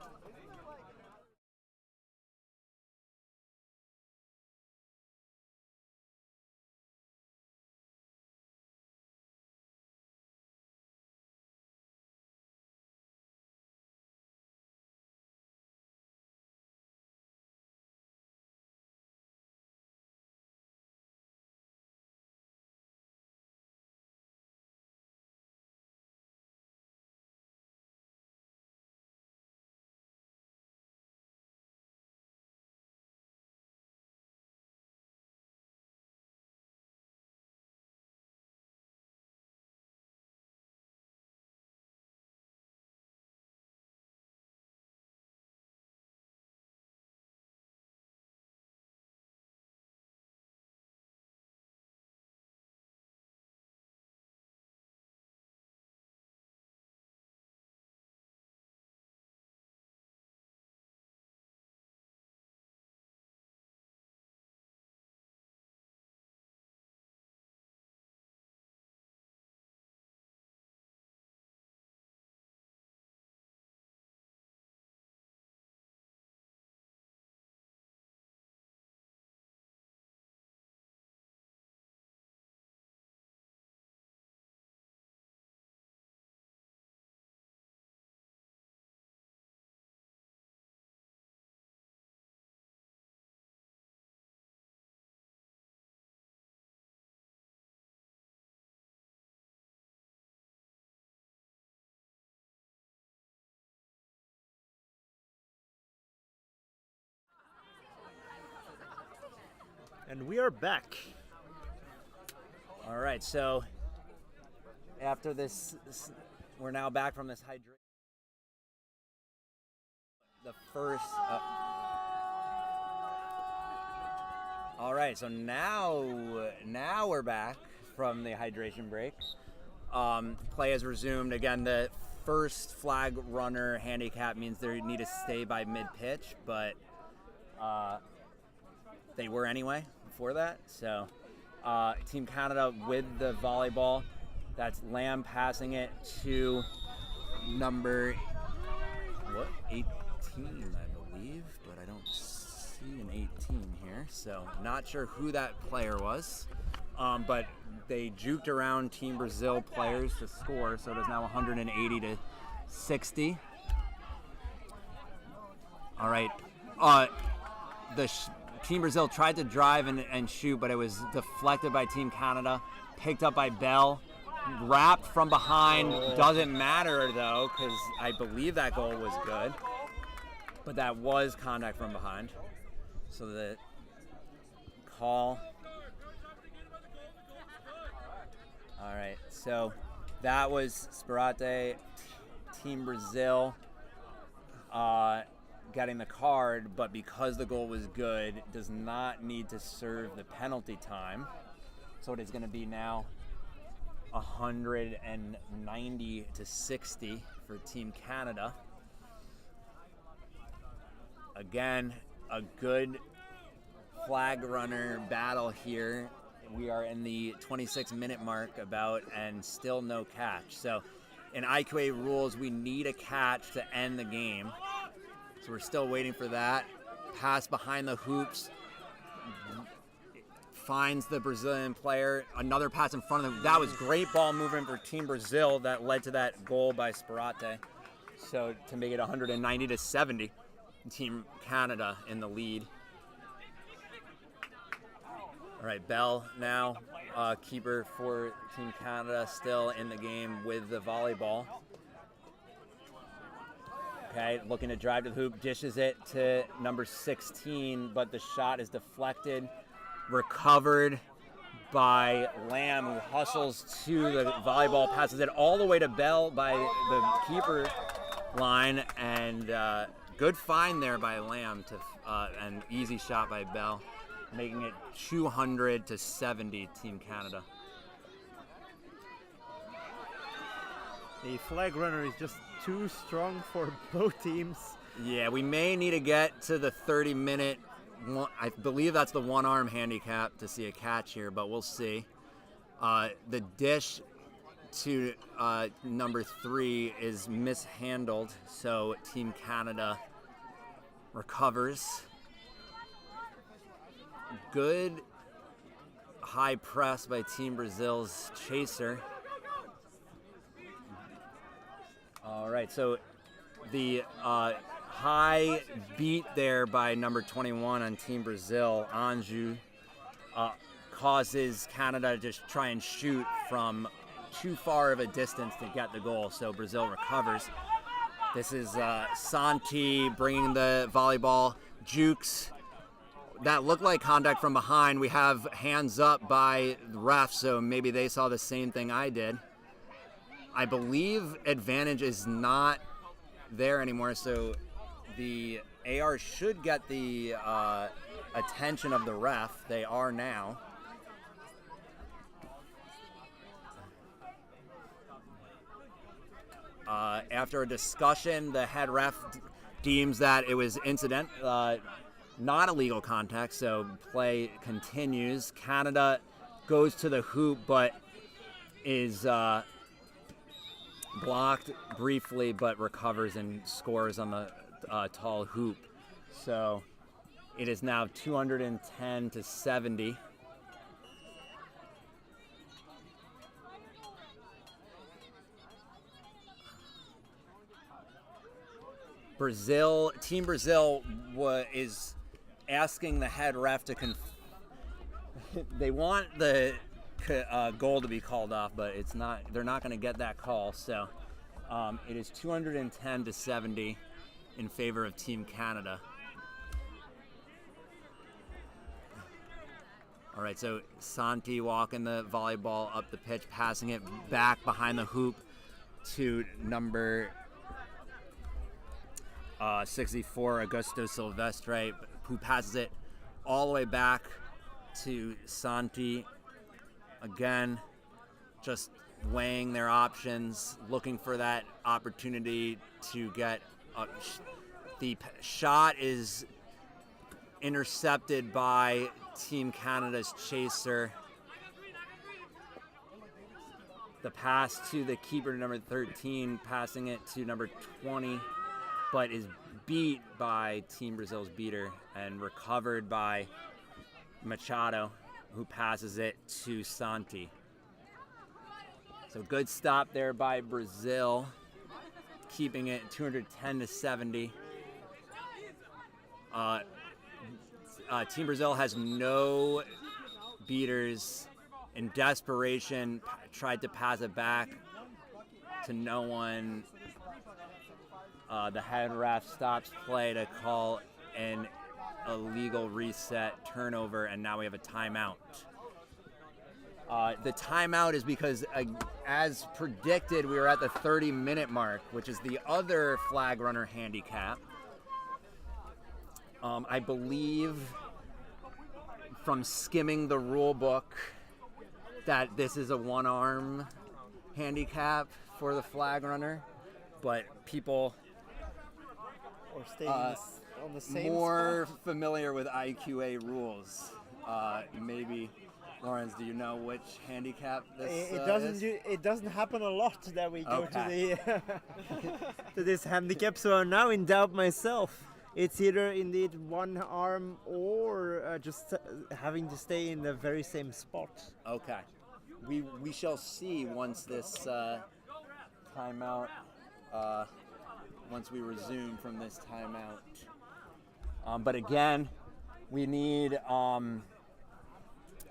And we are back. All right, so after this, we're now back from this hydration. The first. All right, so now we're back from the hydration break. Play has resumed. Again, the first flag runner handicap means they need to stay by mid-pitch, but they were anyway before that. So Team Canada with the volleyball. That's Lamb passing it to number 18, I believe, but I don't see an 18 here, so not sure who that player was. But they juked around Team Brazil players to score, so it is now 180 to 60. All right. Team Brazil tried to drive and shoot, but it was deflected by Team Canada, picked up by Bell, wrapped from behind. Doesn't matter, though, because I believe that goal was good. But that was contact from behind. So the call. All right, so that was Sperate, Team Brazil getting the card, but because the goal was good, does not need to serve the penalty time. So it is going to be now 190 to 60 for Team Canada. Again, a good flag runner battle here. We are in the 26-minute mark and still no catch. So in IQA rules, we need a catch to end the game. So we're still waiting for that. Pass behind the hoops. Finds the Brazilian player. Another pass in front of them. That was great ball movement for Team Brazil that led to that goal by Sperate. So to make it 190 to 70. Team Canada in the lead. All right, Bell now, keeper for Team Canada, still in the game with the volleyball. Okay, looking to drive to the hoop, dishes it to number 16, but the shot is deflected, recovered by Lamb, who hustles to the volleyball, passes it all the way to Bell by the keeper line, and good find there by Lamb to an easy shot by Bell, making it 200 to 70 Team Canada. The flag runner is just too strong for both teams. Yeah, we may need to get to the 30-minute. I believe that's the one-arm handicap to see a catch here, but we'll see. The dish to number 3 is mishandled, so Team Canada recovers. Good high press by Team Brazil's chaser. All right, so the high beat there by number 21 on Team Brazil, Anju, causes Canada to just try and shoot from too far of a distance to get the goal, so Brazil recovers. This is Santi bringing the volleyball, jukes. That looked like contact from behind. We have hands up by the ref, so maybe they saw the same thing I did. I believe advantage is not there anymore, so the AR should get the attention of the ref. They are now. After a discussion, the head ref deems that it was incident, not illegal contact, so play continues. Canada goes to the hoop, but is blocked briefly, but recovers and scores on the tall hoop. So it is now 210 to 70. Team Brazil is asking the head ref to they want the goal to be called off, but it's not. They're not going to get that call. So it is 210 to 70 in favor of Team Canada. All right, so Santi walking the volleyball up the pitch, passing it back behind the hoop to number 64, Augusto Silvestre, who passes it all the way back to Santi. Again, just weighing their options, looking for that opportunity to get up. The shot is intercepted by Team Canada's chaser. The pass to the keeper, number 13, passing it to number 20, but is beat by Team Brazil's beater and recovered by Machado, who passes it to Santi. So good stop there by Brazil, keeping it 210-70. Team Brazil has no beaters. In desperation, tried to pass it back to no one. The head ref stops play to call an illegal reset turnover, and now we have a timeout. The timeout is because, as predicted, we were at the 30-minute mark, which is the other flag runner handicap. I believe from skimming the rule book that this is a one-arm handicap for the flag runner, but people Or staying on the same more spot. familiar with IQA rules. Maybe, Lawrence, do you know which handicap this It doesn't. is? It doesn't happen a lot that we go Okay. to the to this handicap. So I'm now in doubt myself. It's either indeed one arm or just having to stay in the very same spot. Okay. We shall see once this timeout, once we resume from this timeout. But again, we need,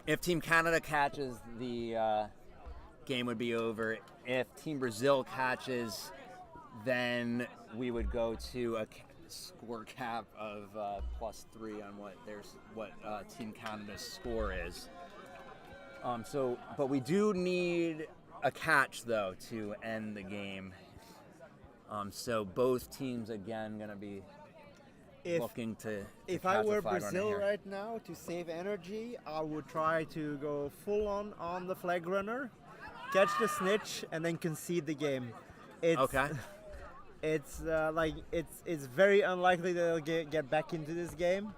if Team Canada catches, the game would be over. If Team Brazil catches, then we would go to a score cap of +3 on what Team Canada's score is. But we do need a catch though to end the game. So both teams again going to be looking to If catch I the were flag runner Brazil here. right now, to save energy, I would try to go full on the flag runner, catch the snitch, and then concede the game. It's, Okay. It's it's very unlikely they'll get back into this game,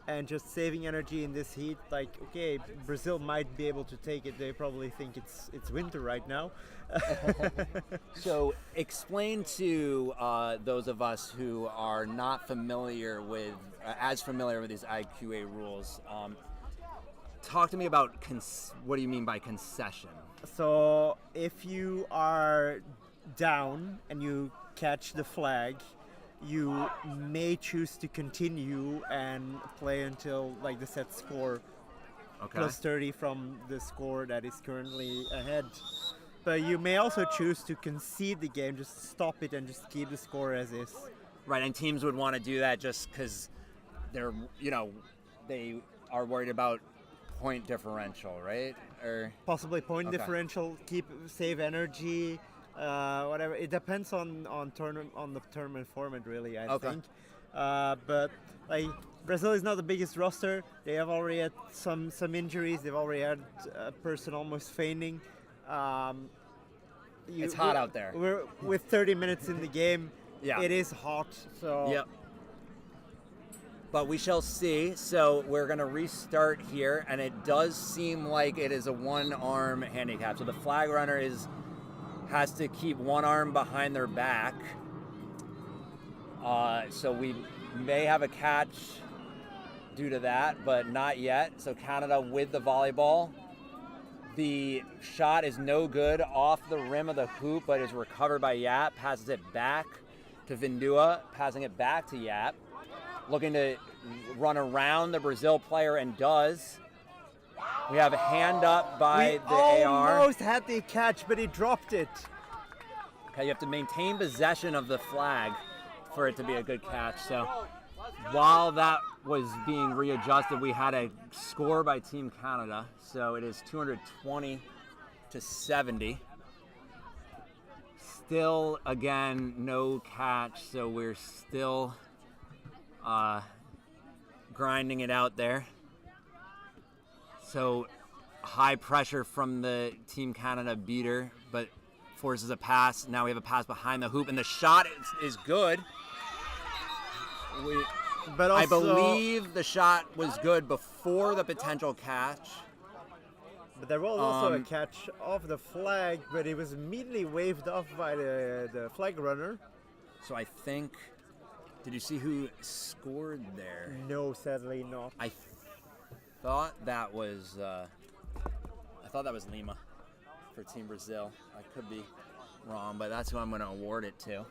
and just saving energy in this heat. Like, okay, Brazil might be able to take it. They probably think it's winter right now. So explain to those of us who are not familiar with, as familiar with these IQA rules. Talk to me about what do you mean by concession? So if you are down and you catch the flag, you may choose to continue and play until like the set score Okay. plus 30 from the score that is currently ahead. But you may also choose to concede the game, just stop it and just keep the score as is. Right, and teams would want to do that just because they're, they are worried about point differential, right? Or Possibly point Okay. differential, save energy, whatever. It depends on the tournament format, really. I Okay. think. But like Brazil is not the biggest roster. They have already had some injuries. They've already had a person almost fainting. It's hot out there. We're with 30 minutes in the game. Yeah. It is hot. So Yep. But we shall see. So we're going to restart here, and it does seem like it is a one-arm handicap. So the flag runner has to keep one arm behind their back. So we may have a catch due to that, but not yet. So Canada with the volleyball. The shot is no good off the rim of the hoop, but is recovered by Yap. Passes it back to Vindua, passing it back to Yap. Looking to run around the Brazil player and does. We have a hand up by we the AR. almost had the catch, but he dropped it. Okay, you have to maintain possession of the flag for it to be a good catch. So while that was being readjusted, we had a score by Team Canada. So it is 220 to 70. Still, again, no catch, so we're still grinding it out there. So high pressure from the Team Canada beater, but forces a pass. Now we have a pass behind the hoop, and the shot is good. But also, I believe the shot was good before the potential catch. But there was also a catch off the flag, but it was immediately waved off by the flag runner. So I think, did you see who scored there? No, sadly not. I thought that was Lima for Team Brazil. I could be wrong, but that's who I'm going to award it to.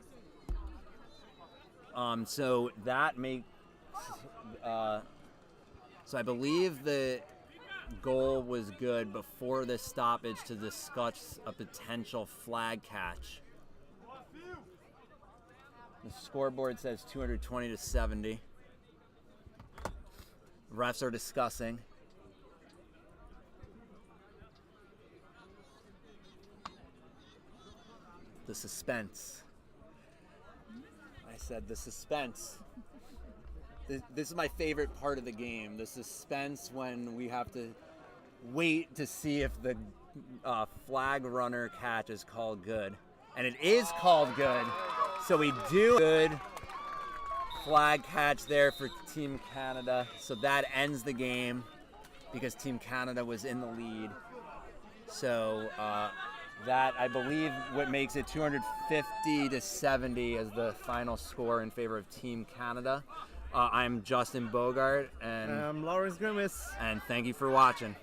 So that makes. So I believe the goal was good before the stoppage to discuss a potential flag catch. The scoreboard says 220 to 70. Refs are discussing. The suspense. I said the suspense. This is my favorite part of the game. The suspense when we have to wait to see if the flag runner catch is called good. And it is called good. So we do good flag catch there for Team Canada. So that ends the game because Team Canada was in the lead. So that, I believe, what makes it 250 to 70 as the final score in favor of Team Canada. I'm Justin Bogart, and I'm Lawrence Grimace. And thank you for watching.